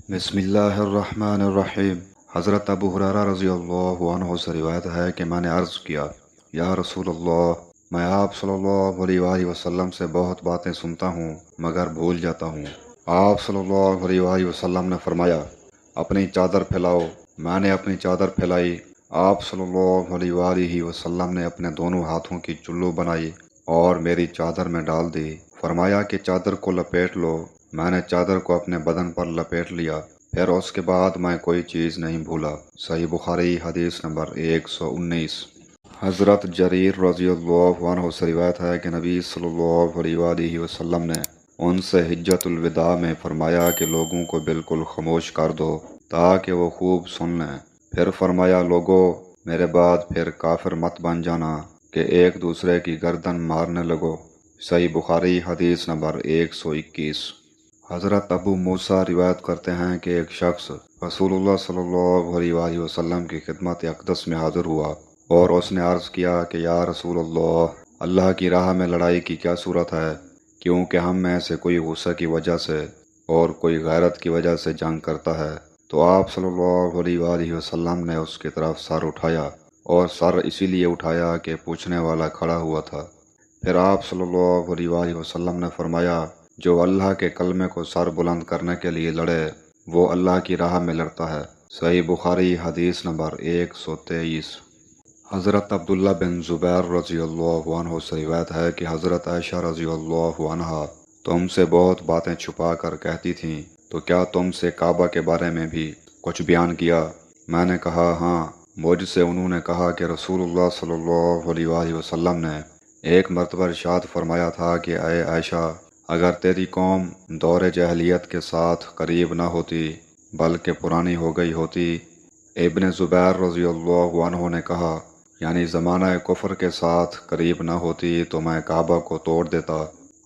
بسم اللہ الرحمن الرحیم۔ حضرت ابو ہریرہ رضی اللہ عنہ سے روایت ہے کہ میں نے عرض کیا، یا رسول اللہ، میں آپ صلی اللہ علیہ وآلہ وسلم سے بہت باتیں سنتا ہوں مگر بھول جاتا ہوں۔ آپ صلی اللہ علیہ وآلہ وسلم نے فرمایا، اپنی چادر پھیلاؤ۔ میں نے اپنی چادر پھیلائی۔ آپ صلی اللہ علیہ وآلہ وسلم نے اپنے دونوں ہاتھوں کی چلو بنائی اور میری چادر میں ڈال دی۔ فرمایا کہ چادر کو لپیٹ لو۔ میں نے چادر کو اپنے بدن پر لپیٹ لیا، پھر اس کے بعد میں کوئی چیز نہیں بھولا۔ صحیح بخاری حدیث نمبر 119۔ حضرت جریر رضی اللہ عنہ سے روایت ہے کہ نبی صلی اللہ علیہ وآلہ وسلم نے ان سے حجۃ الوداع میں فرمایا کہ لوگوں کو بالکل خاموش کر دو تاکہ وہ خوب سن لیں۔ پھر فرمایا، لوگو میرے بعد پھر کافر مت بن جانا کہ ایک دوسرے کی گردن مارنے لگو۔ صحیح بخاری حدیث نمبر 121۔ حضرت ابو موسیٰ روایت کرتے ہیں کہ ایک شخص رسول اللہ صلی اللہ علیہ وآلہ وسلم کی خدمت اقدس میں حاضر ہوا اور اس نے عرض کیا کہ یا رسول اللہ کی راہ میں لڑائی کی کیا صورت ہے، کیونکہ ہم میں سے کوئی غصہ کی وجہ سے اور کوئی غیرت کی وجہ سے جنگ کرتا ہے۔ تو آپ صلی اللہ علیہ وآلہ وسلم نے اس کی طرف سر اٹھایا، اور سر اسی لیے اٹھایا کہ پوچھنے والا کھڑا ہوا تھا۔ پھر آپ صلی اللہ علیہ وآلہ وسلم نے فرمایا، جو اللہ کے کلمے کو سر بلند کرنے کے لیے لڑے وہ اللہ کی راہ میں لڑتا ہے۔ صحیح بخاری حدیث نمبر 123۔ حضرت عبداللہ بن زبیر رضی اللہ عنہ سے روایت ہے کہ حضرت عائشہ رضی اللہ عنہا تم سے بہت باتیں چھپا کر کہتی تھیں، تو کیا تم سے کعبہ کے بارے میں بھی کچھ بیان کیا؟ میں نے کہا ہاں۔ مجھ سے انہوں نے کہا کہ رسول اللہ صلی اللہ علیہ وآلہ وسلم نے ایک مرتبہ ارشاد فرمایا تھا کہ اے عائشہ، اگر تیری قوم دور جاہلیت کے ساتھ قریب نہ ہوتی بلکہ پرانی ہو گئی ہوتی۔ ابن زبیر رضی اللہ عنہ نے کہا، یعنی زمانہ کفر کے ساتھ قریب نہ ہوتی تو میں کعبہ کو توڑ دیتا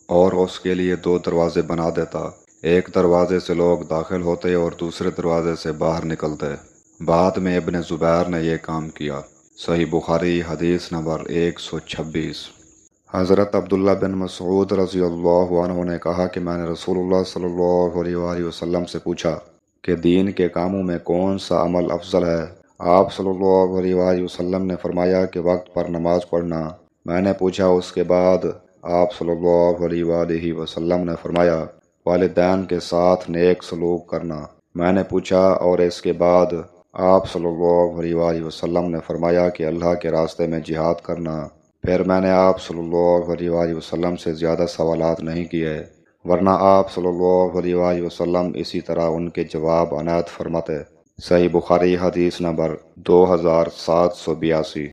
اور اس کے لیے 2 دروازے بنا دیتا، ایک دروازے سے لوگ داخل ہوتے اور دوسرے دروازے سے باہر نکلتے۔ بعد میں ابن زبیر نے یہ کام کیا۔ صحیح بخاری حدیث نمبر 126۔ حضرت عبداللہ بن مسعود رضی اللہ عنہ نے کہا کہ میں نے رسول اللہ صلی اللہ علیہ وآلہ وسلم سے پوچھا کہ دین کے کاموں میں کون سا عمل افضل ہے؟ آپ صلی اللہ علیہ وآلہ وسلم نے فرمایا کہ وقت پر نماز پڑھنا۔ میں نے پوچھا اس کے بعد؟ آپ صلی اللہ علیہ وآلہ وسلم نے فرمایا، والدین کے ساتھ نیک سلوک کرنا۔ میں نے پوچھا اور اس کے بعد؟ آپ صلی اللہ علیہ وآلہ وسلم نے فرمایا کہ اللہ کے راستے میں جہاد کرنا۔ پھر میں نے آپ صلی اللہ علیہ وآلہ وسلم سے زیادہ سوالات نہیں کیے، ورنہ آپ صلی اللہ علیہ وآلہ وسلم اسی طرح ان کے جواب عنایت فرماتے۔ صحیح بخاری حدیث نمبر 2782۔